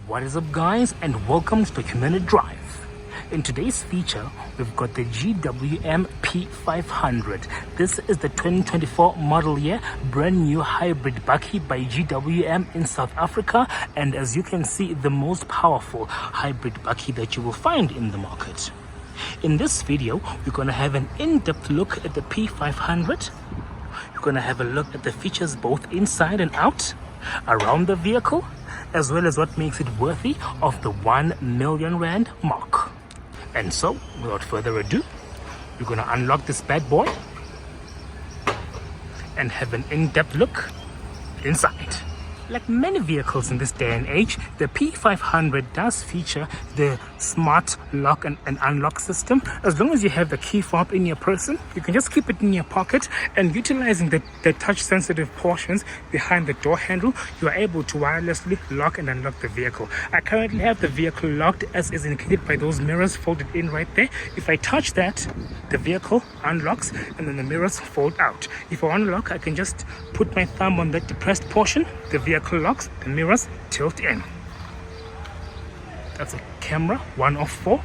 What is up, guys, and welcome to Documented Drive. In today's feature, we've got the GWM P500. This is the 2024 model year, brand new hybrid bakkie by GWM in South Africa, and as you can see, the most powerful hybrid bakkie that you will find in the market. In this video, we're going to have an in-depth look at the P500. We're going to have a look at the features both inside and out, around the vehicle, as well as what makes it worthy of the 1 million rand mark. And so, without further ado, we're going to unlock this bad boy and have an in-depth look inside. Like many vehicles in this day and age, the P500 does feature the smart lock and unlock system. As long as you have the key fob in your person, you can just keep it in your pocket, and utilizing the touch sensitive portions behind the door handle, you are able to wirelessly lock and unlock the vehicle. I currently have the vehicle locked as is indicated by those mirrors folded in right there. If I touch that, the vehicle unlocks and then the mirrors fold out. If I unlock, I can just put my thumb on that depressed portion, the vehicle locks, the mirrors tilt in. That's a camera, 1 of 4,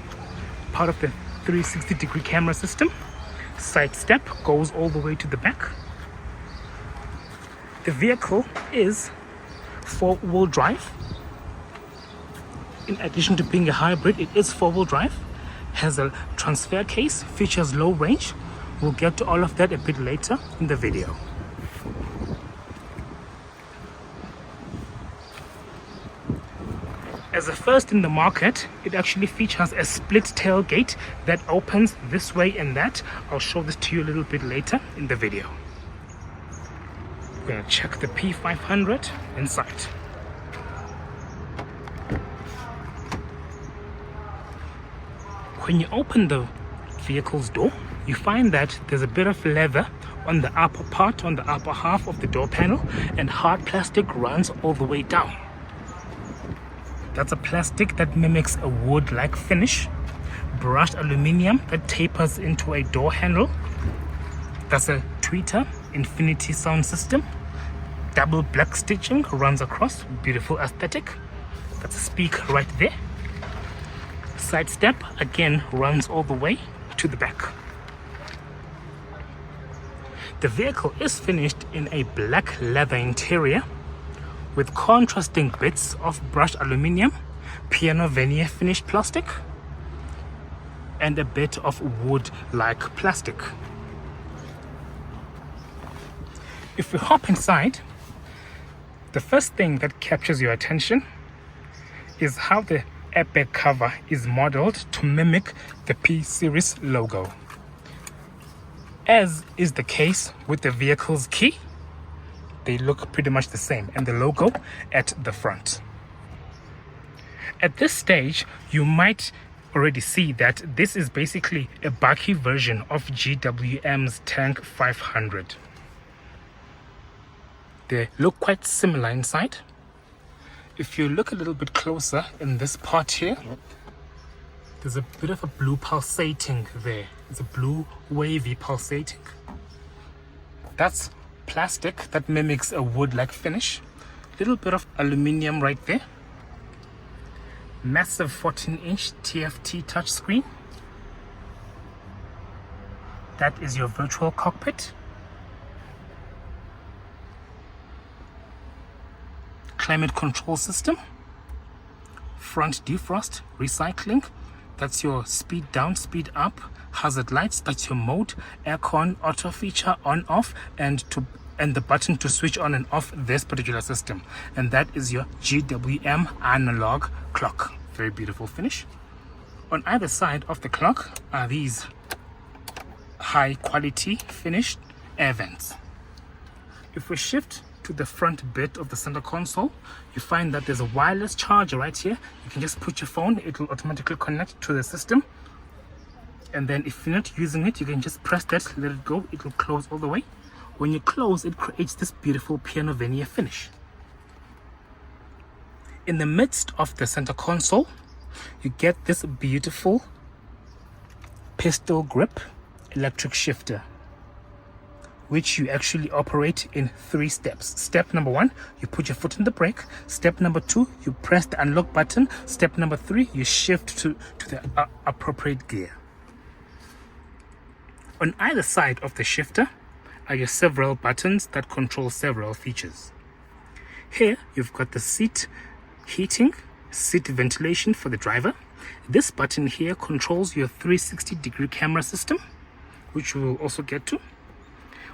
part of the 360-degree camera system. Side step goes all the way to the back. The vehicle is 4-wheel drive. In addition to being a hybrid, it is 4-wheel drive. Has a transfer case, features low range. We'll get to all of that a bit later in the video. As a first in the market, it actually features a split tailgate that opens this way and that. I'll show this to you a little bit later in the video. We're going to check the P500 inside. When you open the vehicle's door, you find that there's a bit of leather on the upper part, on the upper half of the door panel, and hard plastic runs all the way down. That's a plastic that mimics a wood-like finish. Brushed aluminium that tapers into a door handle. That's a tweeter infinity sound system. Double black stitching runs across, beautiful aesthetic. That's a speaker right there. Side step again runs all the way to the back. The vehicle is finished in a black leather interior with contrasting bits of brushed aluminium, piano veneer finished plastic, and a bit of wood-like plastic. If we hop inside, the first thing that captures your attention is how the airbag cover is modeled to mimic the P-Series logo. As is the case with the vehicle's key, they look pretty much the same, and the logo at the front. At this stage, you might already see that this is basically a bakkie version of GWM's Tank 500. They look quite similar inside. If you look a little bit closer in this part here, there's a bit of a blue pulsating there. It's a blue wavy pulsating. That's plastic that mimics a wood-like finish. Little bit of aluminium right there. Massive 14-inch TFT touchscreen. That is your virtual cockpit. Climate control system. Front defrost, recycling. That's your speed down, speed up. Hazard lights, that's your mode. Aircon, auto feature, on, off, and the button to switch on and off this particular system. And that is your GWM analog clock. Very beautiful finish. On either side of the clock are these high quality finished air vents. If we shift to the front bit of the center console, you find that there's a wireless charger right here. You can just put your phone, it will automatically connect to the system. And then if you're not using it, you can just press that, let it go, it will close all the way. When you close, it creates this beautiful piano veneer finish. In the midst of the center console, you get this beautiful pistol grip electric shifter. which you actually operate in 3 steps. Step number 1, you put your foot on the brake. Step number 2, you press the unlock button. Step number 3, you shift to the appropriate gear. On either side of the shifter are your several buttons that control several features. Here you've got the seat heating, seat ventilation for the driver. This button here controls your 360-degree camera system, which we will also get to.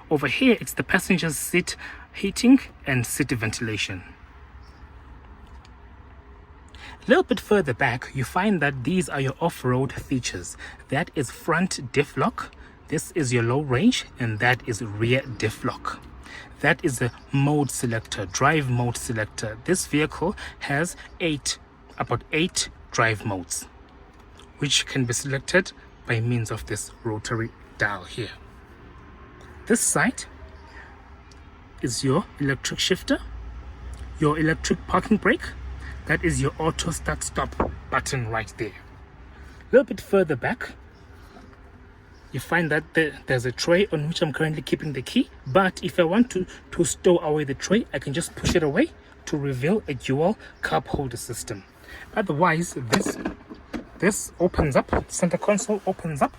Over here, it's the passenger's seat heating and seat ventilation. A little bit further back, you find that these are your off-road features. That is front diff lock, this is your low range, and that is rear diff lock. That is a mode selector, drive mode selector. This vehicle has about 8 drive modes, which can be selected by means of this rotary dial here. This side is your electric shifter, your electric parking brake. That is your auto start stop button right there. A little bit further back, you find that there's a tray on which I'm currently keeping the key, but if I want to stow away the tray, I can just push it away to reveal a dual cup holder system. Otherwise, this opens up, center console opens up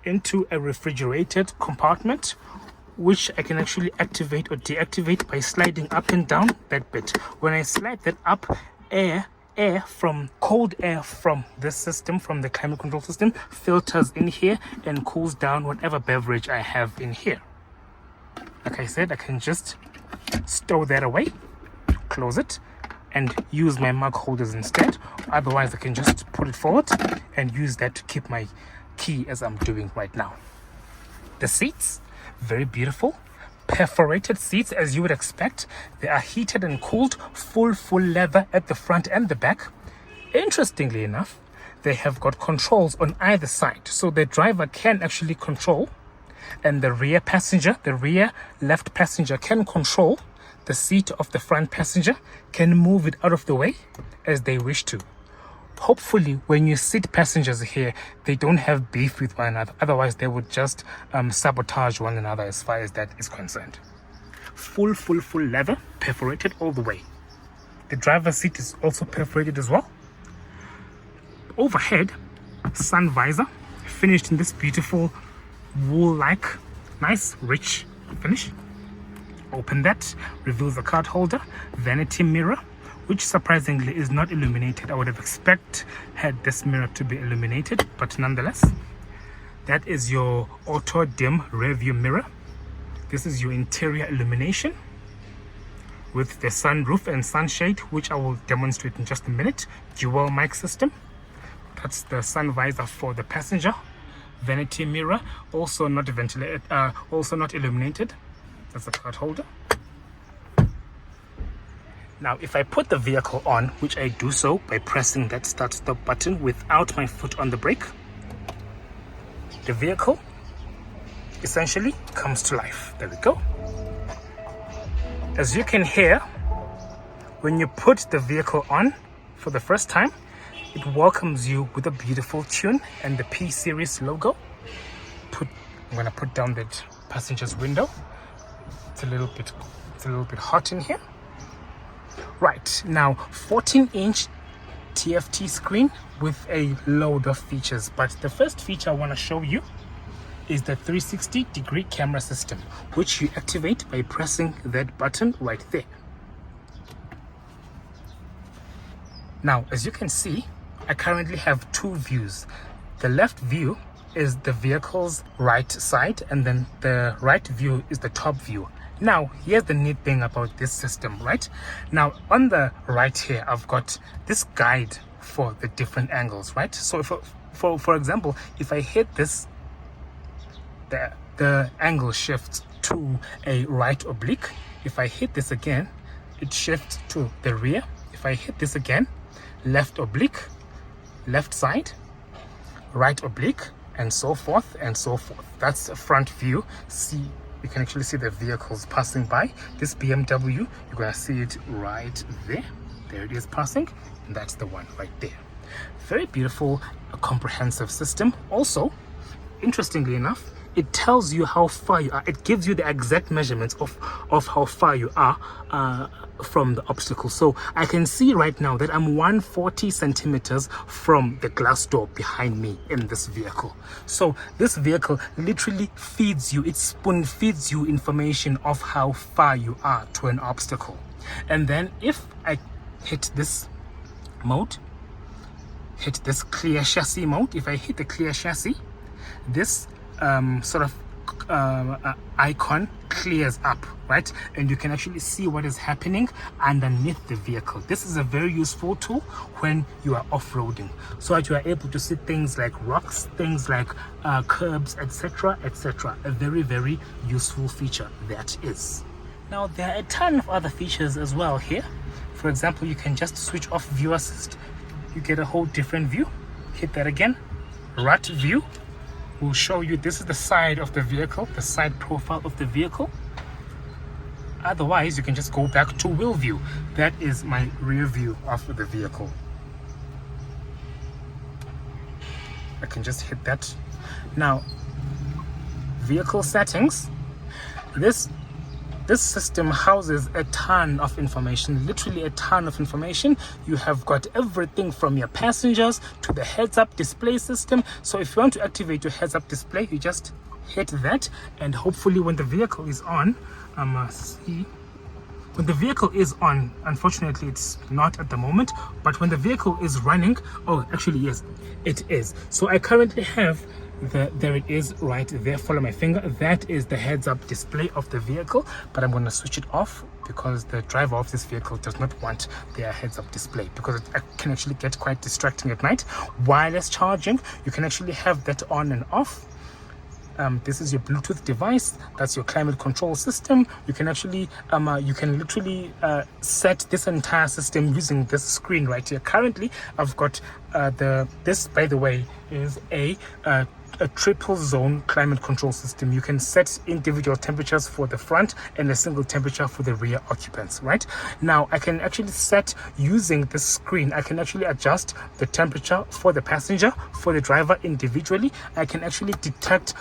into a refrigerated compartment, which I can actually activate or deactivate by sliding up and down that bit. When I slide that up, cold air from this system, from the climate control system, filters in here and cools down whatever beverage I have in here. Like I said, I can just stow that away, close it, and use my mug holders instead. Otherwise, I can just put it forward and use that to keep my key, as I'm doing right now. The seats, very beautiful, perforated seats as you would expect. They are heated and cooled, full leather at the front and the back. Interestingly enough, they have got controls on either side, so the driver can actually control, and the rear left passenger can control the seat of the front passenger, can move it out of the way as they wish to. Hopefully, when you sit passengers here, they don't have beef with one another. Otherwise, they would just sabotage one another as far as that is concerned. Full leather, perforated all the way. The driver's seat is also perforated as well. Overhead, sun visor, finished in this beautiful wool-like, nice, rich finish. Open that, reveals the card holder, vanity mirror, which surprisingly is not illuminated. I would have had this mirror to be illuminated, but nonetheless, that is your auto dim rear view mirror. This is your interior illumination with the sunroof and sunshade, which I will demonstrate in just a minute. Dual mic system. That's the sun visor for the passenger. Vanity mirror, also not ventilated, also not illuminated. That's the card holder. Now, if I put the vehicle on, which I do so by pressing that start stop button without my foot on the brake, the vehicle essentially comes to life. There we go. As you can hear, when you put the vehicle on for the first time, it welcomes you with a beautiful tune and the P series logo. I'm gonna put down that passenger's window. It's a little bit hot in here. Right, now 14-inch TFT screen with a load of features, but the first feature I want to show you is the 360-degree camera system, which you activate by pressing that button right there. Now, as you can see, I currently have 2 views. The left view is the vehicle's right side, and then the right view is the top view. Now, here's the neat thing about this system, right? Now, on the right here, I've got this guide for the different angles, right? So, for example, if I hit this, the angle shifts to a right oblique. If I hit this again, it shifts to the rear. If I hit this again, left oblique, left side, right oblique, and so forth and so forth. That's a front view. See, you can actually see the vehicles passing by. This BMW, you're gonna see it right there. There it is passing, and that's the one right there. Very beautiful, comprehensive system. Also, interestingly enough, it tells you how far you are. It gives you the exact measurements of how far you are from the obstacle. So I can see right now that I'm 140 centimeters from the glass door behind me in this vehicle. So this vehicle literally feeds you, it spoon feeds you information of how far you are to an obstacle. And then if I hit this mode, hit this clear chassis mode, if I hit the clear chassis, this sort of icon clears up, right? And you can actually see what is happening underneath the vehicle. This is a very useful tool when you are off-roading, so that you are able to see things like rocks, things like curbs, etc., etc. A very, very useful feature that is. Now there are a ton of other features as well here. For example, you can just switch off view assist. You get a whole different view. Hit that again. Rut view will show you this is the side of the vehicle, the side profile of the vehicle. Otherwise, you can just go back to wheel view. That is my rear view of the vehicle. I can just hit that. Now, vehicle settings. This system houses a ton of information, literally a ton of information. You have got everything from your passengers to the heads-up display system. So if you want to activate your heads-up display, you just hit that, and hopefully when the vehicle is on, when the vehicle is on, unfortunately it's not at the moment, but when the vehicle is running, oh, actually yes, it is. So I currently have there it is right there. Follow my finger. That is the heads-up display of the vehicle, but I'm going to switch it off because the driver of this vehicle does not want their heads-up display, because it can actually get quite distracting at night. Wireless charging, you can actually have that on and off. This is your Bluetooth device. That's your climate control system. You can actually you can literally set this entire system using this screen right here. Currently I've got this, by the way, is a triple zone climate control system. You can set individual temperatures for the front and a single temperature for the rear occupants. Right now I can actually set, using this screen, I can actually adjust the temperature for the passenger, for the driver individually. I can actually detect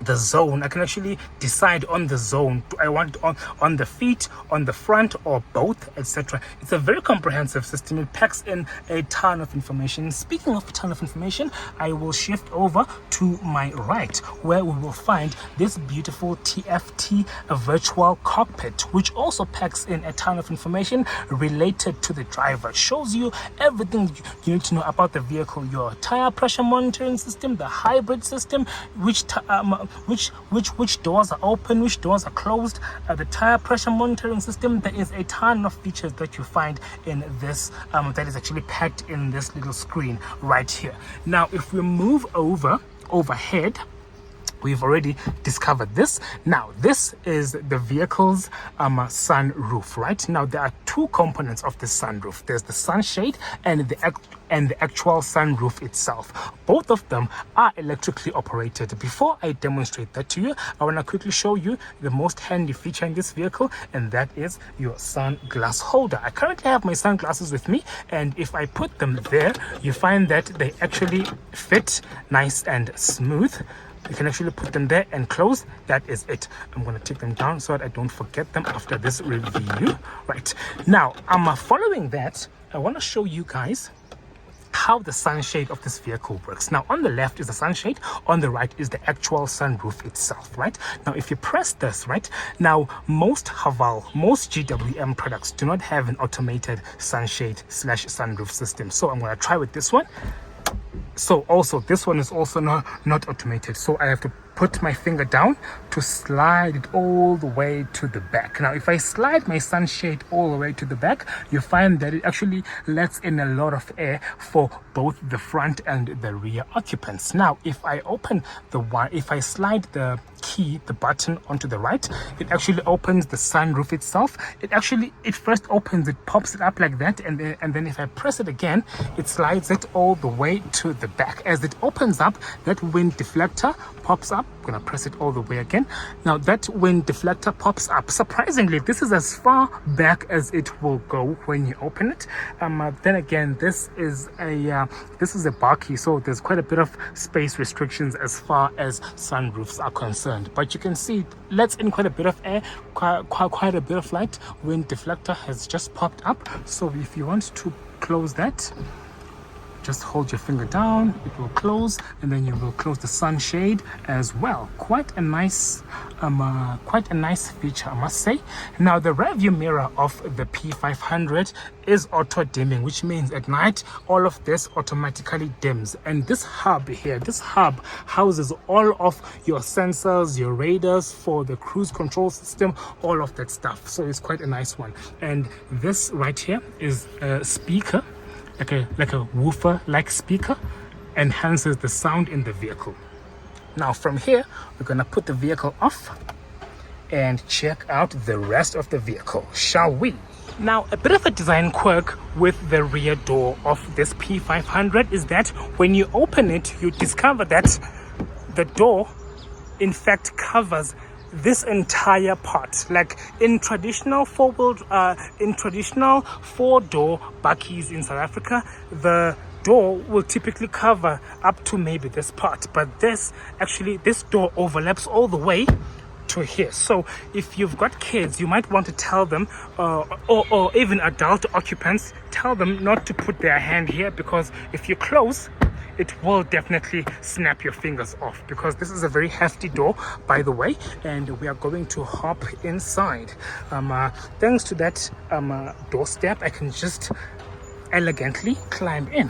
the zone. I can actually decide on the zone. Do I want it on the feet, on the front, or both, etc. It's a very comprehensive system. It packs in a ton of information. Speaking of a ton of information, I will shift over to my right, where we will find this beautiful TFT virtual cockpit, which also packs in a ton of information related to the driver. It shows you everything you need to know about the vehicle: your tire pressure monitoring system, the hybrid system, which doors are open, which doors are closed, the tire pressure monitoring system. There is a ton of features that you find in this that is actually packed in this little screen right here. Now if we move overhead, we've already discovered this. Now this is the vehicle's sunroof. Right now there are two components of the sunroof. There's the sunshade and the actual sunroof itself. Both of them are electrically operated. Before I demonstrate that to you, I want to quickly show you the most handy feature in this vehicle, and that is your sunglass holder. I currently have my sunglasses with me, and if I put them there, you find that they actually fit nice and smooth. You can actually put them there and close. That is it. I'm going to take them down so that I don't forget them after this review. Right now, following that, I want to show you guys how the sunshade of this vehicle works. Now on the left is the sunshade, on the right is the actual sunroof itself. Right now, if you press this, right now, most GWM products do not have an automated sunshade / sunroof system. So I'm going to try with this one. So also this one is also not automated, so I have to put my finger down to slide it all the way to the back. Now if I slide my sunshade all the way to the back, you find that it actually lets in a lot of air for both the front and the rear occupants. Now if I slide the key, the button, onto the right, it actually opens the sunroof itself. It first opens it, pops it up like that, and then if I press it again, it slides it all the way to the back. As it opens up, that wind deflector pops up, gonna press it all the way again. Now that wind deflector pops up. Surprisingly, this is as far back as it will go when you open it. Then again, this is a bakkie, so there's quite a bit of space restrictions as far as sunroofs are concerned. But you can see it lets in quite a bit of air, quite a bit of light. Wind deflector has just popped up. So if you want to close that, just hold your finger down, it will close, and then you will close the sunshade as well. Quite a nice feature, I must say. Now the rear view mirror of the P500 is auto dimming, which means at night all of this automatically dims. And this hub here, this hub houses all of your sensors, your radars for the cruise control system, all of that stuff. So it's quite a nice one. And this right here is a speaker, like a woofer like speaker, enhances the sound in the vehicle. Now from here we're gonna put the vehicle off and check out the rest of the vehicle, shall we? Now a bit of a design quirk with the rear door of this P500 is that when you open it, you discover that the door in fact covers this entire part. Like in traditional four-door bakkies in South Africa, the door will typically cover up to maybe this part, but this door overlaps all the way to here. So if you've got kids, you might want to tell them, or even adult occupants, tell them not to put their hand here, because if you close, it will definitely snap your fingers off, because this is a very hefty door, by the way, and we are going to hop inside. Thanks to that doorstep, I can just elegantly climb in.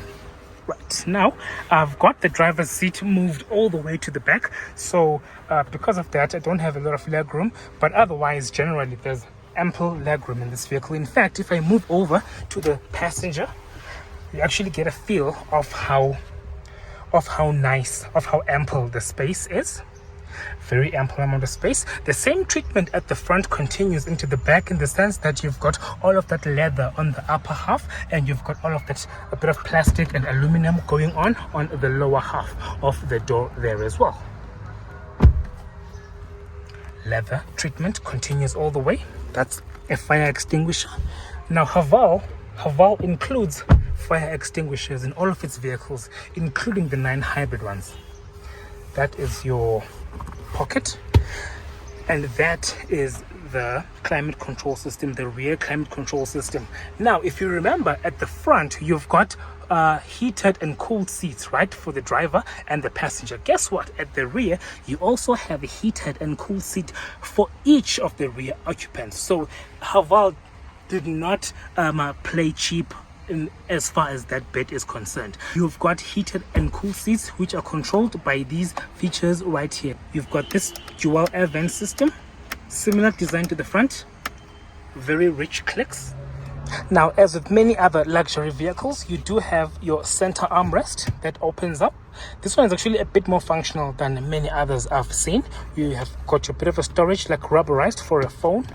Right, now I've got the driver's seat moved all the way to the back, so because of that I don't have a lot of leg room, but otherwise generally there's ample leg room in this vehicle. In fact, if I move over to the passenger, you actually get a feel of how ample the space is. Very ample amount of space. The same treatment at the front continues into the back, in the sense that you've got all of that leather on the upper half, and you've got all of that, a bit of plastic and aluminum going on the lower half of the door there as well. Leather treatment continues all the way. That's a fire extinguisher. Now Haval includes fire extinguishers in all of its vehicles, including the 9 hybrid ones. That is your pocket, and that is the climate control system, the rear climate control system. Now if you remember, at the front you've got heated and cooled seats, right, for the driver and the passenger. Guess what? At the rear you also have a heated and cooled seat for each of the rear occupants. So Haval did not play cheap as far as that bit is concerned. You've got heated and cool seats, which are controlled by these features right here. You've got this dual air vent system, similar design to the front, very rich clicks. Now, as with many other luxury vehicles, you do have your center armrest that opens up. This one is actually a bit more functional than many others I've seen. You have got your bit of a storage, like rubberized for a phone,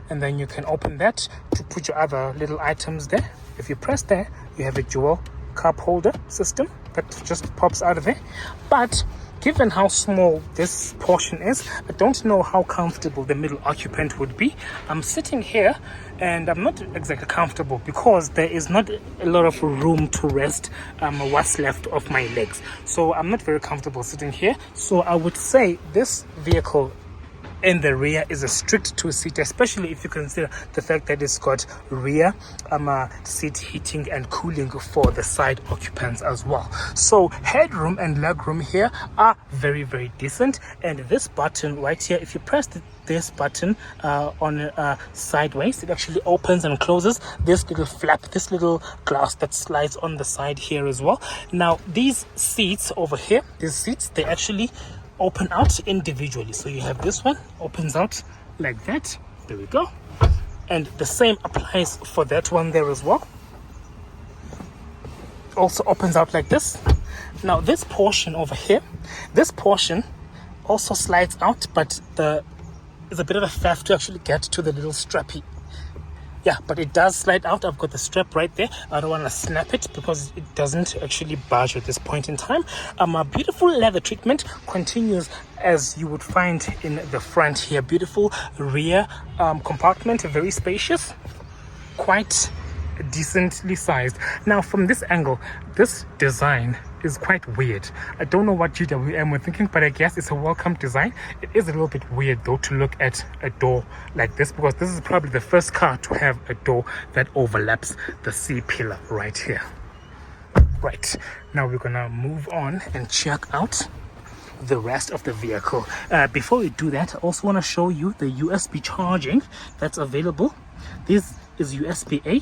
and then you can open that to put your other little items there. If you press there, you have a dual cup holder system that just pops out of there. But given how small this portion is, I don't know how comfortable the middle occupant would be. I'm sitting here and I'm not exactly comfortable, because there is not a lot of room to rest what's left of my legs. So I'm not very comfortable sitting here. So I would say this vehicle in the rear is a strict 2-seater, especially if you consider the fact that it's got rear seat heating and cooling for the side occupants as well. So headroom and legroom here are very, very decent. And this button right here, if you press this button on sideways, it actually opens and closes this little flap, this little glass that slides on the side here as well. Now these seats over here, these seats, they actually open out individually. So you have this one opens out like that. There we go. And the same applies for that one there as well. Also opens out like this. Now this portion over here, this portion also slides out, but there's a bit of a faff to actually get to the little strappy. Yeah, but it does slide out. I've got the strap right there. I don't want to snap it because it doesn't actually budge at this point in time. A beautiful leather treatment continues as you would find in the front here. Beautiful rear compartment, very spacious, quite decently sized. Now from this angle, this design is quite weird. I don't know what GWM were thinking, but I guess it's a welcome design. It is a little bit weird though to look at a door like this, because this is probably the first car to have a door that overlaps the C pillar right here. Right, now we're gonna move on and check out the rest of the vehicle. Before we do that, I also want to show you the USB charging that's available. This is USB-A,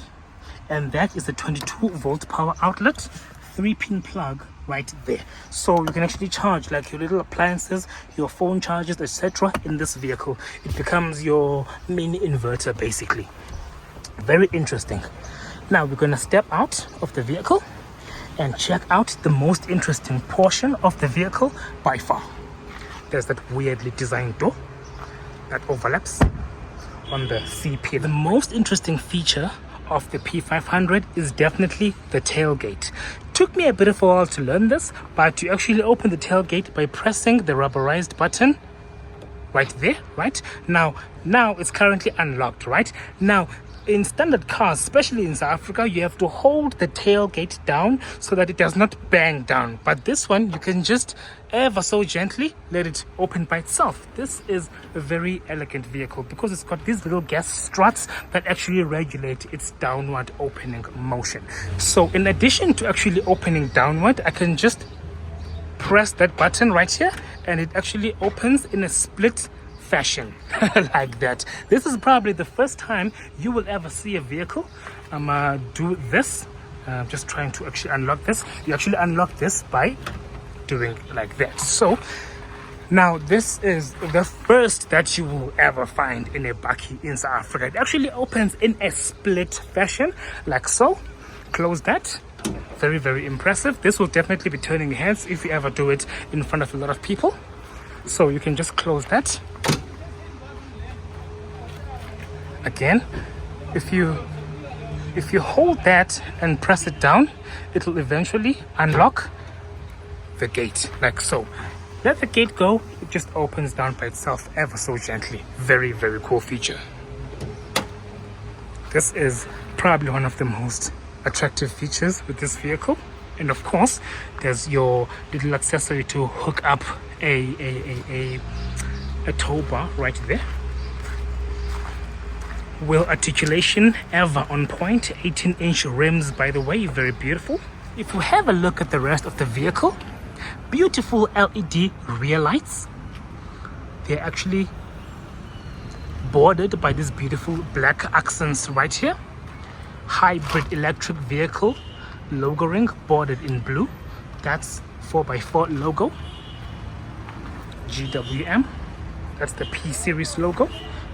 and that is a 22-volt power outlet, 3-pin plug right there. So you can actually charge like your little appliances, your phone chargers, etc. in this vehicle. It becomes your mini inverter basically. Very interesting. Now we're going to step out of the vehicle and check out the most interesting portion of the vehicle by far. There's that weirdly designed door that overlaps on the CP. The most interesting feature of the P500 is definitely the tailgate. Took me a bit of a while to learn this, but you actually open the tailgate by pressing the rubberized button right there. Right now it's currently unlocked. Right now, in standard cars, especially in South Africa, you have to hold the tailgate down so that it does not bang down. But this one, you can just ever so gently let it open by itself. This is a very elegant vehicle because it's got these little gas struts that actually regulate its downward opening motion. So in addition to actually opening downward, I can just press that button right here and it actually opens in a split fashion like that. This is probably the first time you will ever see a vehicle do this. Just trying to actually unlock this. You actually unlock this by doing like that. So now this is the first that you will ever find in a bakkie in South Africa. It actually opens in a split fashion like so. Close that. Very, very impressive. This will definitely be turning heads if you ever do it in front of a lot of people. So you can just close that. Again, if you hold that and press it down, it will eventually unlock the gate like so. Let the gate go, it just opens down by itself ever so gently. Very, very cool feature. This is probably one of the most attractive features with this vehicle. And of course, there's your little accessory to hook up a tow bar right there. Wheel articulation ever on point. 18-inch rims, by the way, very beautiful. If you have a look at the rest of the vehicle, beautiful LED rear lights. They're actually bordered by these beautiful black accents right here. Hybrid electric vehicle logo ring bordered in blue. That's 4x4 logo. GWM. That's the P series logo.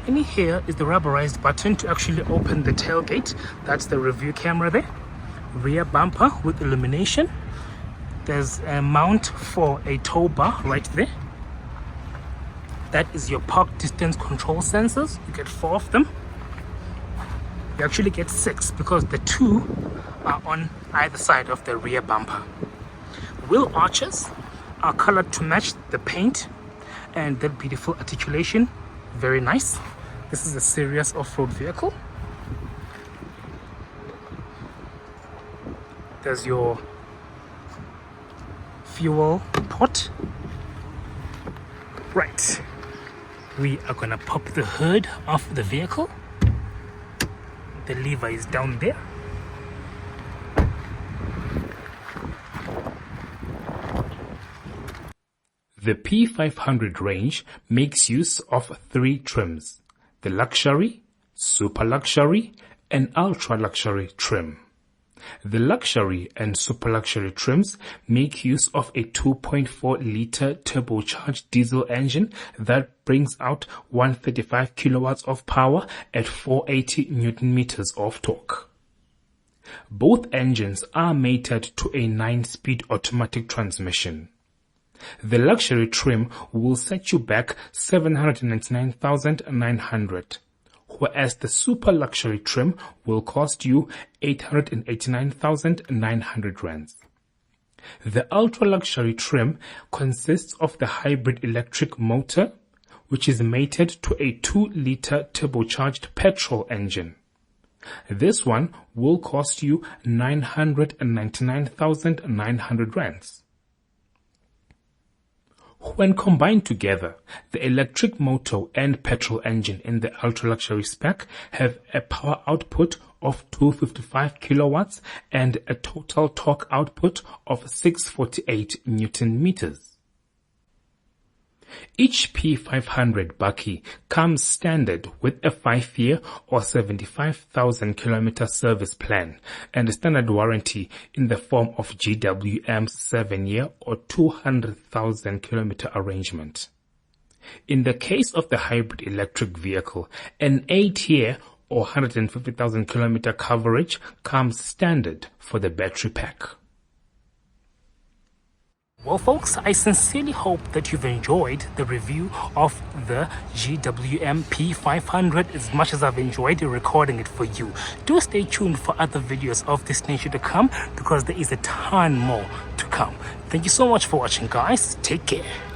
And here is the rubberized button to actually open the tailgate. That's the review camera there. Rear bumper with illumination. There's a mount for a tow bar right there. That is your park distance control sensors. You get 4 of them. You actually get 6 because the 2 are on either side of the rear bumper. Wheel arches are colored to match the paint and that beautiful articulation. Very nice. This is a serious off-road vehicle. There's your fuel pot. Right. We are gonna pop the hood off the vehicle. The lever is down there. The P500 range makes use of 3 trims: the luxury, super luxury, and ultra luxury trim. The luxury and super luxury trims make use of a 2.4-liter turbocharged diesel engine that brings out 135 kilowatts of power at 480 newton meters of torque. Both engines are mated to a 9-speed automatic transmission. The luxury trim will set you back 799,900, whereas the super luxury trim will cost you 889,900 rands. The ultra luxury trim consists of the hybrid electric motor, which is mated to a 2-liter turbocharged petrol engine. This one will cost you 999,900 rands. When combined together, the electric motor and petrol engine in the ultra-luxury spec have a power output of 255 kilowatts and a total torque output of 648 Newton meters. Each P500 bakkie comes standard with a 5-year or 75,000 kilometer service plan and a standard warranty in the form of GWM's 7-year or 200,000 kilometer arrangement. In the case of the hybrid electric vehicle, an 8-year or 150,000 kilometer coverage comes standard for the battery pack. Well folks, I sincerely hope that you've enjoyed the review of the GWM P500 as much as I've enjoyed recording it for you. Do stay tuned for other videos of this nature to come, because there is a ton more to come. Thank you so much for watching, guys. Take care.